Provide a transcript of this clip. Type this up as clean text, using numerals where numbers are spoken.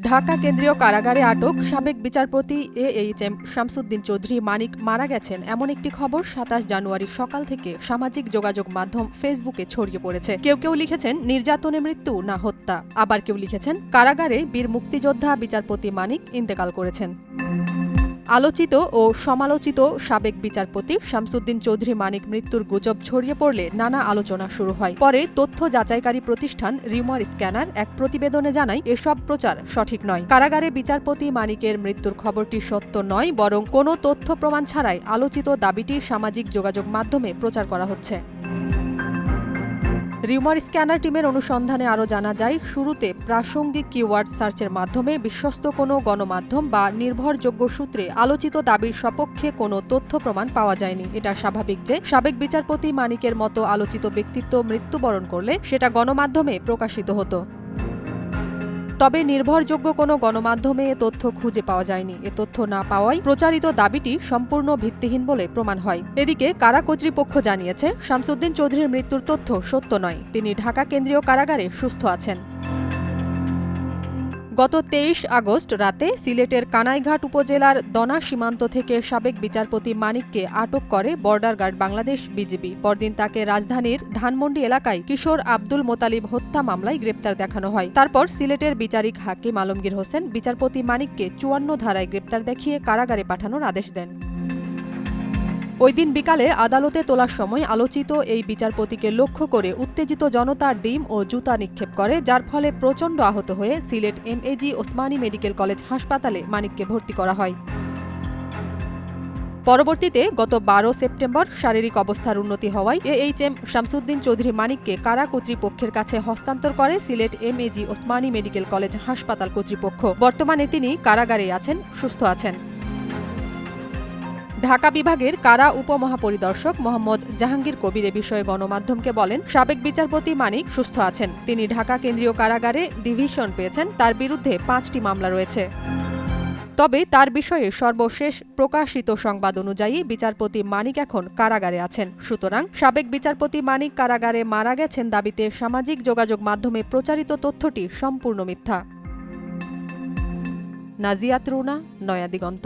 ঢাকা কেন্দ্রীয় কারাগারে আটক সাবেক বিচারপতি AHM শামসুদ্দিন চৌধুরী মানিক মারা গেছেন এমন একটি খবর ২৭ জানুয়ারি সকাল থেকে সামাজিক যোগাযোগ মাধ্যম ফেসবুকে ছড়িয়ে পড়েছে। কেউ কেউ লিখেছেন নির্যাতনে মৃত্যু না হত্যা, আবার কেউ লিখেছেন কারাগারে বীর মুক্তিযোদ্ধা বিচারপতি মানিক ইন্তেকাল করেছেন। আলোচিত ও সমালোচিত সাবেক বিচারপতি শামসুদ্দিন চৌধুরী মানিক মৃত্যুর গুজব ছড়িয়ে পড়লে নানা আলোচনা শুরু হয়। পরে তথ্য যাচাইকারী প্রতিষ্ঠান রিউমার স্ক্যানার এক প্রতিবেদনে জানায় এসব প্রচার সঠিক নয়। কারাগারে বিচারপতি মানিকের মৃত্যুর খবরটি সত্য নয়, বরং কোনো তথ্য প্রমাণ ছাড়াই আলোচিত দাবিটি সামাজিক যোগাযোগ মাধ্যমে প্রচার করা হচ্ছে। রিউমার স্ক্যানার টিমের অনুসন্ধানে আরও জানা যায়, শুরুতে প্রাসঙ্গিক কিওয়ার্ড সার্চের মাধ্যমে বিশ্বস্ত কোনো গণমাধ্যম বা নির্ভরযোগ্য সূত্রে আলোচিত দাবির সপক্ষে কোনো তথ্য প্রমাণ পাওয়া যায়নি। এটা স্বাভাবিক যে সাবেক বিচারপতি মানিকের মতো আলোচিত ব্যক্তিত্ব মৃত্যুবরণ করলে সেটা গণমাধ্যমে প্রকাশিত হতো। তবে নির্ভরযোগ্য কোনো গণমাধ্যমে এ তথ্য খুঁজে পাওয়া যায়নি। এ তথ্য না পাওয়ায় প্রচারিত দাবিটি সম্পূর্ণ ভিত্তিহীন বলে প্রমাণ হয়। এদিকে কারা কর্তৃপক্ষ জানিয়েছে শামসুদ্দিন চৌধুরীর মৃত্যুর তথ্য সত্য নয়। তিনি ঢাকা কেন্দ্রীয় কারাগারে সুস্থ আছেন। গত ২৩ আগস্ট রাতে সিলেটের কানাইঘাট উপজেলার দনা সীমান্ত থেকে সাবেক বিচারপতি মানিককে আটক করে বর্ডার গার্ড বাংলাদেশ বিজিবি। পরদিন তাকে রাজধানীর ধানমন্ডি এলাকায় কিশোর আব্দুল মোতালিব হত্যা মামলায় গ্রেপ্তার দেখানো হয়। তারপর সিলেটের বিচারিক হাকিম আলমগীর হোসেন বিচারপতি মানিককে ৫৪ ধারায় গ্রেপ্তার দেখিয়ে কারাগারে পাঠানোর আদেশ দেন। ওই দিন বিকালে আদালতে তোলার সময় আলোচিত এই বিচারপতিকে লক্ষ্য করে উত্তেজিত জনতা ডিম ও জুতা নিক্ষেপ করে, যার ফলে প্রচণ্ড আহত হয়ে Sylhet MAG Osmani medical college হাসপাতালে মানিককে ভর্তি করা হয়। পরবর্তীতে গত ১২ সেপ্টেম্বর শারীরিক অবস্থার উন্নতি হওয়ায় AHM শামসুদ্দিন চৌধুরী মানিককে কারা কর্তৃপক্ষের কাছে হস্তান্তর করে Sylhet MAG Osmani medical college হাসপাতাল কর্তৃপক্ষ। বর্তমানে তিনি কারাগারে আছেন, সুস্থ আছেন। ঢাকা বিভাগের কারা উপমহাপরিদর্শক মোহাম্মদ জাহাঙ্গীর কবির এ বিষয়ে গণমাধ্যমকে বলেন, সাবেক বিচারপতি মানিক সুস্থ আছেন। তিনি ঢাকা কেন্দ্রীয় কারাগারে ডিভিশন পেয়েছেন। তার বিরুদ্ধে ৫টি মামলা রয়েছে। তবে তার বিষয়ে সর্বশেষ প্রকাশিত সংবাদ অনুযায়ী বিচারপতি মানিক এখন কারাগারে আছেন। সুতরাং সাবেক বিচারপতি মানিক কারাগারে মারা গেছেন দাবিতে সামাজিক যোগাযোগ মাধ্যমে প্রচারিত তথ্যটি সম্পূর্ণ মিথ্যা। নাজিয়াত রুনা, নয়া দিগন্ত।